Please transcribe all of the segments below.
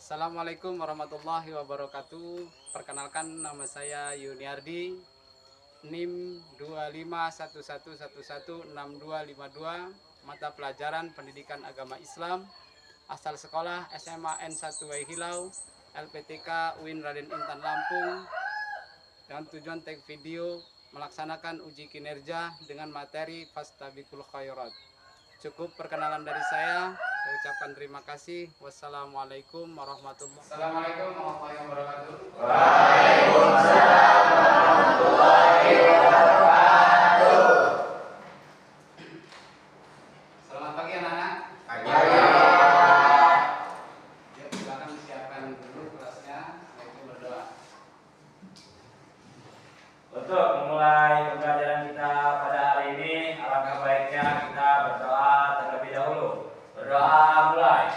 Assalamualaikum warahmatullahi wabarakatuh. Perkenalkan, nama saya Yuniardi, NIM 2511116252, mata pelajaran Pendidikan Agama Islam, asal sekolah SMA N1 Waihilau, LPTK UIN Raden Intan Lampung, dengan tujuan take video melaksanakan uji kinerja dengan materi Fastabiqul Khairat. Cukup perkenalan dari saya ucapkan terima kasih. Wassalamualaikum warahmatullahi wabarakatuh. Waalaikumsalam warahmatullahi wabarakatuh. Selamat pagi anak-anak. Pagi. Ya, silakan siapkan dulu kelasnya, yaitu berdoa. Untuk memulai pembelajaran kita pada hari ini, alangkah baiknya kita berdoa terlebih dahulu. Berdoa mulai.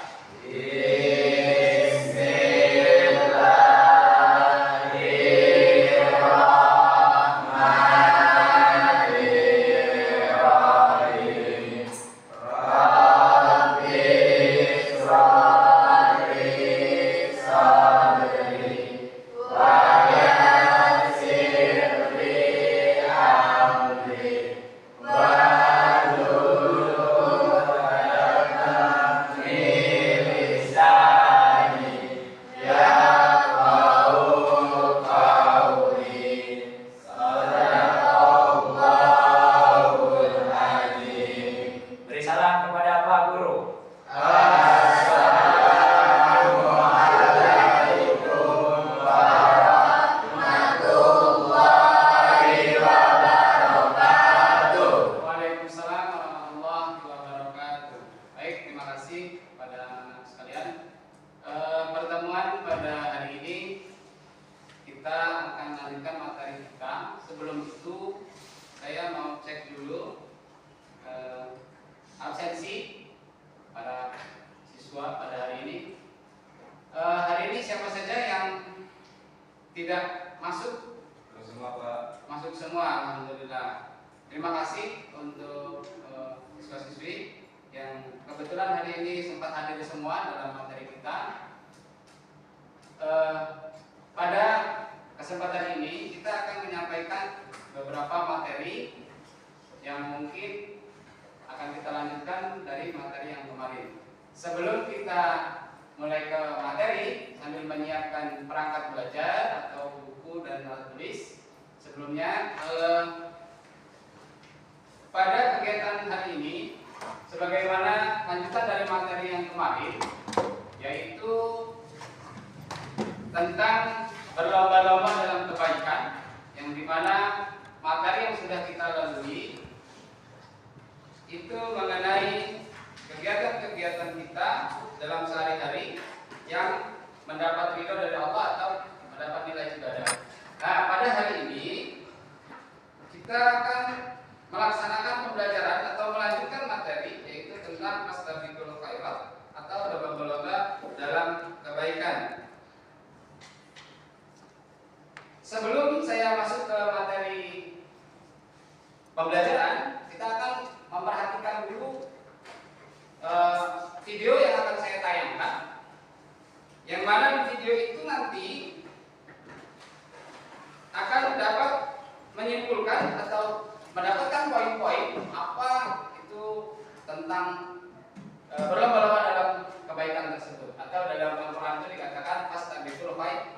Beri salam kepada Pak Guru. Waalaikumsalam warahmatullahi wabarakatuh. Baik, terima kasih pada anak sekalian. Pertemuan pada hari ini kita akan lanjutkan materi kita. Sebelum itu saya mau cek dulu absensi para siswa pada hari ini. Hari ini siapa saja yang tidak masuk? Semua Pak. Masuk semua, alhamdulillah. Terima kasih untuk siswa-siswi yang kebetulan hari ini sempat hadir semua dalam materi kita. Pada kesempatan ini kita akan menyampaikan beberapa materi yang mungkin akan kita lanjutkan dari materi yang kemarin. Sebelum kita mulai ke materi, sambil menyiapkan perangkat belajar atau buku dan alat tulis, sebelumnya pada kegiatan hari ini, sebagaimana lanjutan dari materi yang kemarin, yaitu tentang berlomba-lomba dalam kebaikan, yang dimana materi yang sudah kita lalui itu mengenai kegiatan-kegiatan kita dalam sehari-hari yang mendapat ridho dari Allah atau mendapat nilai ibadah. Nah, pada hari ini kita akan melaksanakan pembelajaran atau melanjutkan materi, yaitu tentang Fastabiqul Khairat atau lomba-lomba dalam kebaikan. Sebelum saya masuk ke materi pembelajaran, kita akan memperhatikan dulu video yang akan saya tayangkan, yang mana di video itu nanti akan dapat menyimpulkan atau mendapatkan poin-poin apa itu tentang berlomba-lomba dalam kebaikan tersebut, atau dalam Al-Quran itu dikatakan Fastabiqul Khairat.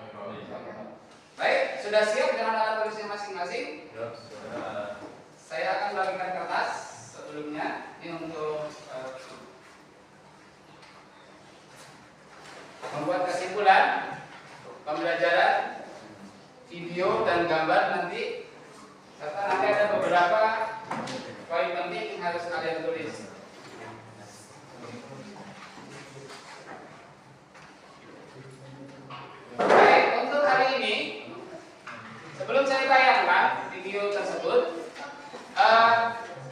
Baik, sudah siap dengan alat tulisnya masing-masing? Saya akan bagikan kertas sebelumnya ini untuk membuat kesimpulan pembelajaran, video dan gambar nanti, serta nanti ada beberapa poin penting yang harus kalian tulis. Baik, untuk hari ini sebelum saya tayangkan video tersebut,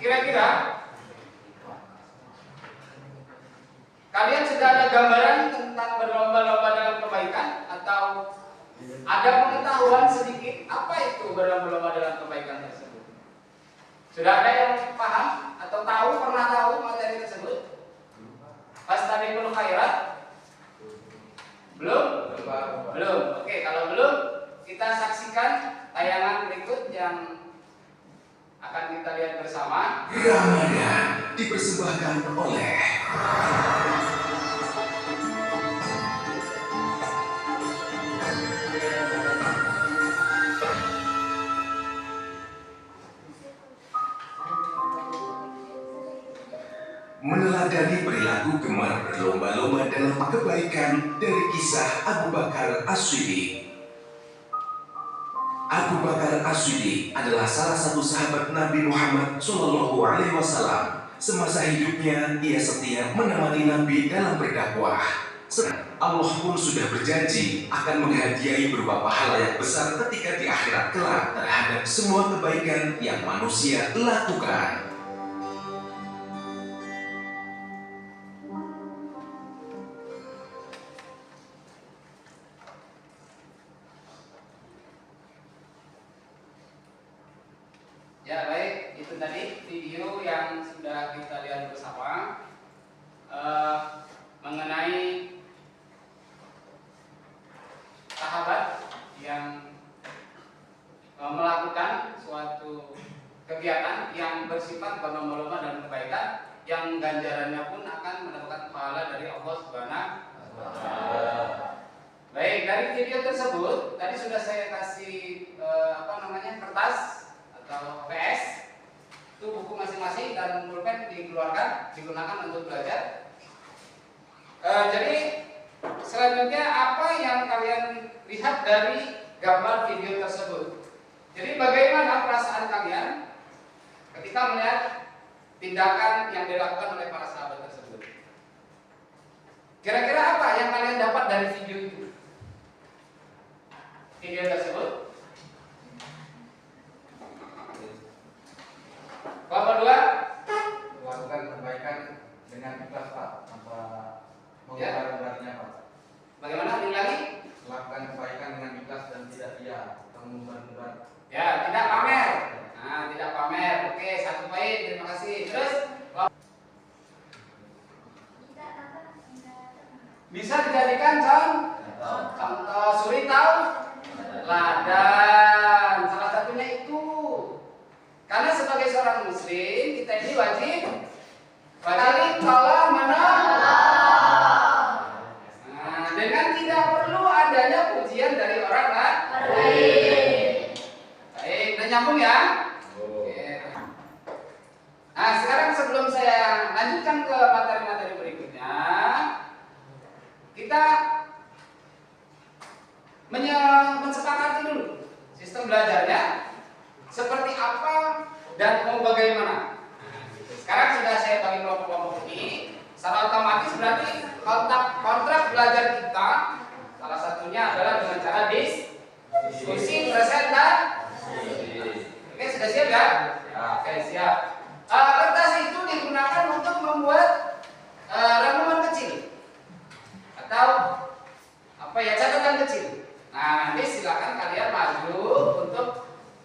kira-kira kalian sudah ada gambaran tentang berlomba-lomba dalam kebaikan, atau ada pengetahuan sedikit apa itu berlomba-lomba dalam kebaikan tersebut? Sudah ada yang paham atau pernah tahu materi tersebut? Fastabiqul Khairat. Belum? Belum. Oke, kalau belum, kita saksikan tayangan berikut yang akan kita lihat bersama. Ramadan dipersembahkan oleh meneladani perilaku gemar berlomba-lomba dalam kebaikan dari kisah Abu Bakar As-Siddiq. Abu Bakar As-Siddiq adalah salah satu sahabat Nabi Muhammad SAW. Semasa hidupnya, ia setia menemani Nabi dalam berdakwah. Allah pun sudah berjanji akan menghadiahi beberapa halayak besar ketika di akhirat kelak terhadap semua kebaikan yang manusia lakukan. Ya baik, itu tadi video yang sudah kita lihat bersama mengenai sahabat yang melakukan suatu kegiatan yang bersifat berlomba-lomba dan kebaikan yang ganjarannya pun akan mendapatkan pahala dari Allah Subhanahu wa Ta'ala. Baik, dari video tersebut tadi sudah saya kasih kertas atau PS, itu buku masing-masing dan pulpen digunakan untuk belajar. Jadi selanjutnya apa yang kalian lihat dari gambar video tersebut? Jadi bagaimana perasaan kalian ketika melihat tindakan yang dilakukan oleh para sahabat tersebut? Kira-kira apa yang kalian dapat dari video itu? Video tersebut? Kelompok dua, melakukan kebaikan dengan ikhlas Pak, tanpa mengumbar-umbarnya Pak. bagaimana? Ulangi? Melakukan kebaikan dengan ikhlas dan tidak ria atau mengumbar-umbar. Ya, tidak pamer. Nah, tidak pamer. Oke, satu poin. Terima kasih. Terus bisa dijadikan contoh suri tahu ladan. Salah satunya itu. Karena sebagai seorang muslim, kita ini wajib kalau nah, dengan tidak perlu adanya pujian dari orang lain. Baik, udah nyambung ya? Oke. Nah, sekarang sebelum saya lanjutkan ke materi-materi berikutnya, kita mensepakati dulu sistem belajarnya seperti apa dan mau bagaimana. Sekarang sudah saya bagi kelompok-kelompok ini, secara otomatis berarti kontrak belajar kita salah satunya adalah dengan cara diskusi, present dan oke, sudah siap ya? Oke, siap. Kertas itu digunakan untuk membuat renungan kecil atau catatan kecil. Nah, nanti silakan kalian maju untuk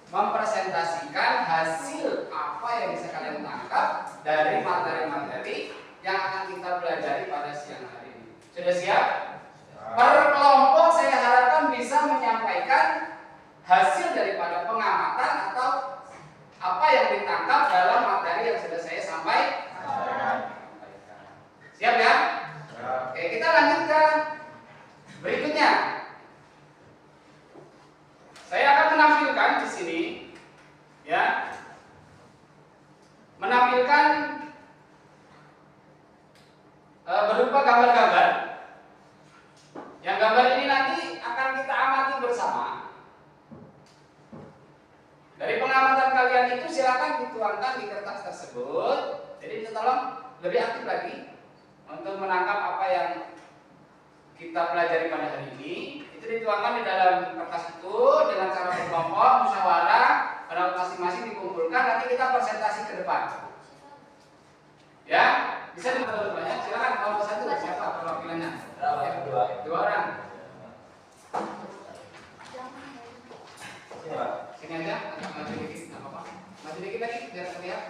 mempresentasikan hasil apa yang bisa kalian tangkap dari materi-materi yang akan kita pelajari pada siang hari ini. Sudah siap? Per kelompok saya harapkan bisa menyampaikan hasil daripada pengamatan atau apa yang ditangkap dalam materi yang sudah saya sampaikan. Siap ya? Oke, kita lanjutkan berikutnya. Saya akan menampilkan di sini, ya, menampilkan berupa gambar-gambar. Yang gambar ini nanti akan kita amati bersama. Dari pengamatan kalian itu silakan dituangkan di kertas tersebut. Jadi tolong lebih aktif lagi untuk menangkap apa yang kita pelajari pada hari ini. Itu dituangkan di dalam kertas itu dengan cara berkelompok, musyawarah, pada masing-masing dikumpulkan. Nanti kita presentasi ke depan. Ya, bisa dibantu banyak. Silakan kelompok satu. Siapa perwakilannya? Dua orang. Sini Pak. Sini aja, agak maju dikit, nggak apa-apa. Maju dikit lagi, biar terlihat.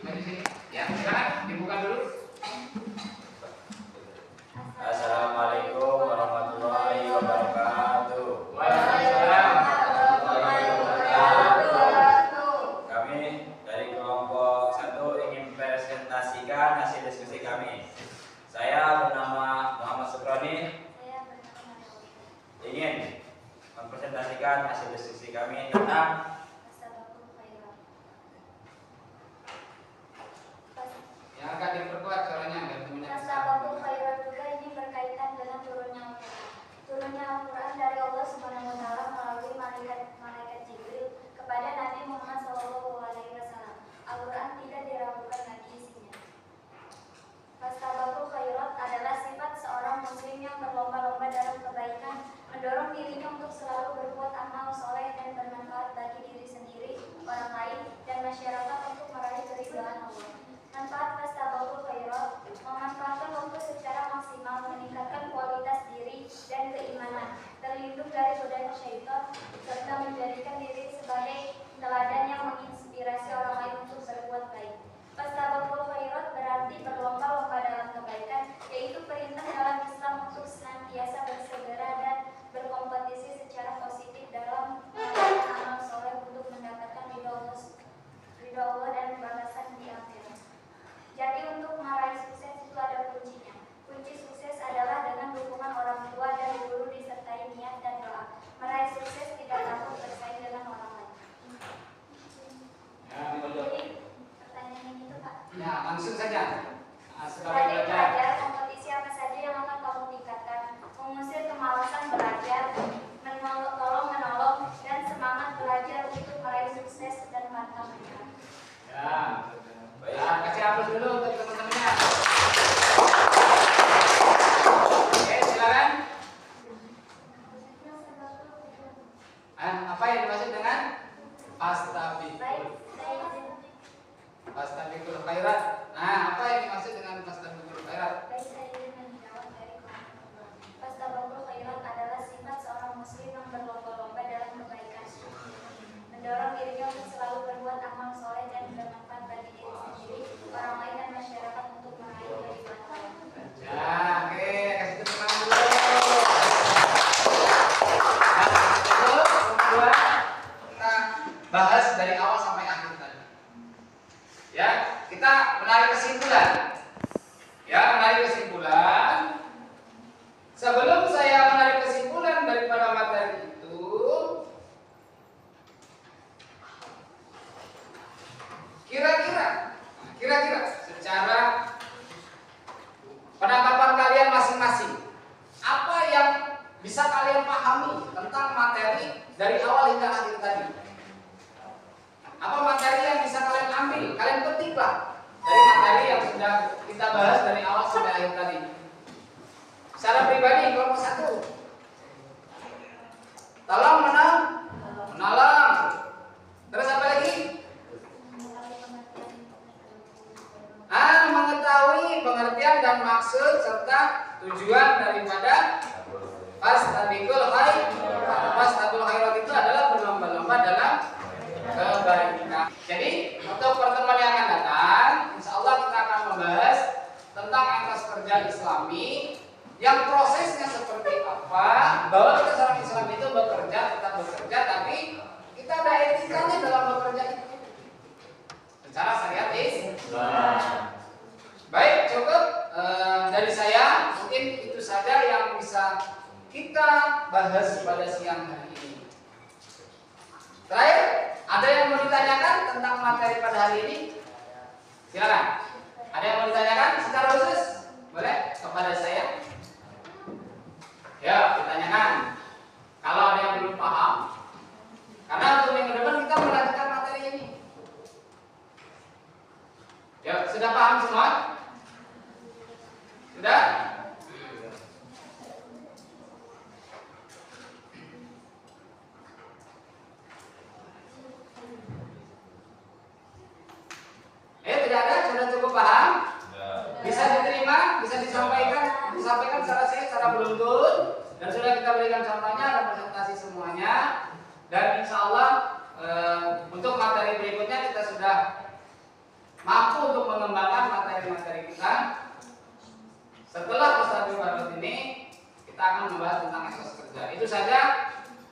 Maju sini. Ya, silakan dibuka dulu. Assalamualaikum warahmatullahi Saya bernama Nadia. ingin mempresentasikan hasil diskusi kami tentang Fastabaqul khairat. Ya agak diperkuat suaranya biar temennya bisa. Fastabaqul khairat juga ini berkaitan dengan turunnya Al-Quran. Turunnya Al-Quran dari Allah Subhanahu wa taala melalui malaikat Jibril kepada Nabi Muhammad SAW. Al-Quran tidak diragukan lagi isinya. Fastabaqul khairat adalah sifat seorang muslim yang berlomba-lomba dalam kebaikan, mendorong dirinya untuk selalu berbuat amal soleh dan bermanfaat bagi diri sendiri, orang lain, dan masyarakat untuk meraih keridhaan Allah. Manfaat fastabaqul khairat memanfaatkan waktu secara maksimal, meningkatkan kualitas diri dan keimanan, terlindung dari godaan syaitan, serta menjadikan diri sebagai teladan yang menginspirasi orang lain untuk berbuat baik. Fastabaqul khairat berarti berlomba-lomba dalam kebaikan, yaitu perintah dalam Islam untuk senantiasa bersegera dan berkompetisi secara positif dalam melakukan amal soleh untuk mendapatkan ridho Allah dan balasan di akhirat. Jadi untuk meraih sukses itu ada kuncinya. Kunci sukses adalah dengan dukungan orang tua dan guru disertai niat dan doa. Meraih sukses tidak takut bersaing dengan orang lain. Ya, betul. Jadi pertanyaan ini tuh Pak. Ya, langsung saja. Sebagai Sebagai pelajar. pelajar, kompetisi apa saja yang akan kamu tingkatkan? Mengusir kemalasan belajar, menolong, dan semangat belajar untuk meraih sukses dan pantang menyerah. Ya. Ya, kasih aplaus dulu untuk teman-temannya. Oke, silakan. Apa yang dimaksud dengan fastabikul? Baik, saya izin. Fastabikul khairat. Nah, apa yang dimaksud dengan fastabikul khairat? Baik, saya izin menjawab dari kelompok. Fastabaqul khairat adalah sifat seorang muslim yang berlomba-lomba dalam kebaikan, mendorong dirinya untuk selalu berbuat amal soleh dan bermanfaat bagi diri sendiri, orang lain, dan masyarakat untuk meraih keridhaan Allah. Ya, oke, kasih tepuk tangan dulu. Kedua, kita bahas dari awal sampai akhir tadi. Ya, kita menarik kesimpulan. Sebelum saya menarik kesimpulan daripada materi itu, kira-kira secara penangkapan kalian masing-masing, apa yang bisa kalian pahami tentang materi dari awal hingga akhir tadi? Apa materi yang bisa kalian ambil? Kalian petiklah dari materi yang sudah kita bahas dari awal sampai akhir tadi. Secara pribadi, kelompok 1, tolong menolong. Terus apa lagi? Mengetahui pengertian dan maksud serta tujuan daripada fastabikul khairat. Fastabikul khairat itu adalah berlomba-lomba dalam kebaikan. Jadi untuk pertemuan yang akan datang, insya Allah kita akan membahas tentang etos kerja Islami, yang prosesnya seperti apa, bahwa kita seorang Islam itu tetap bekerja, tapi kita ada etikanya dalam bekerja itu secara syariat Islam. Baik, cukup dari saya. Mungkin itu saja yang bisa kita bahas pada siang hari ini. Terakhir, ada yang mau ditanyakan tentang materi pada hari ini? Silakan. Ada yang mau ditanyakan secara khusus? Boleh kepada saya? Ya, ditanyakan. Kalau ada yang belum paham, karena untuk minggu depan kita melanjutkan materi ini. Ya, sudah paham semua? Sudah? Tidak ada? Sudah cukup paham? Bisa diterima? Bisa disampaikan secara sehat, secara beruntun, dan sudah kita berikan contohnya dan presentasi semuanya. Dan insya Allah untuk materi berikutnya kita sudah mampu untuk mengembangkan materi-materi kita. Setelah Fastabikul khairat ini, kita akan membahas tentang etos kerja. Itu saja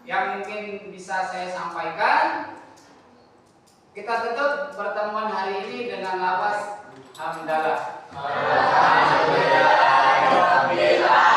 yang mungkin bisa saya sampaikan. Kita tutup pertemuan hari ini dengan lafaz hamdalah. Alhamdulillah.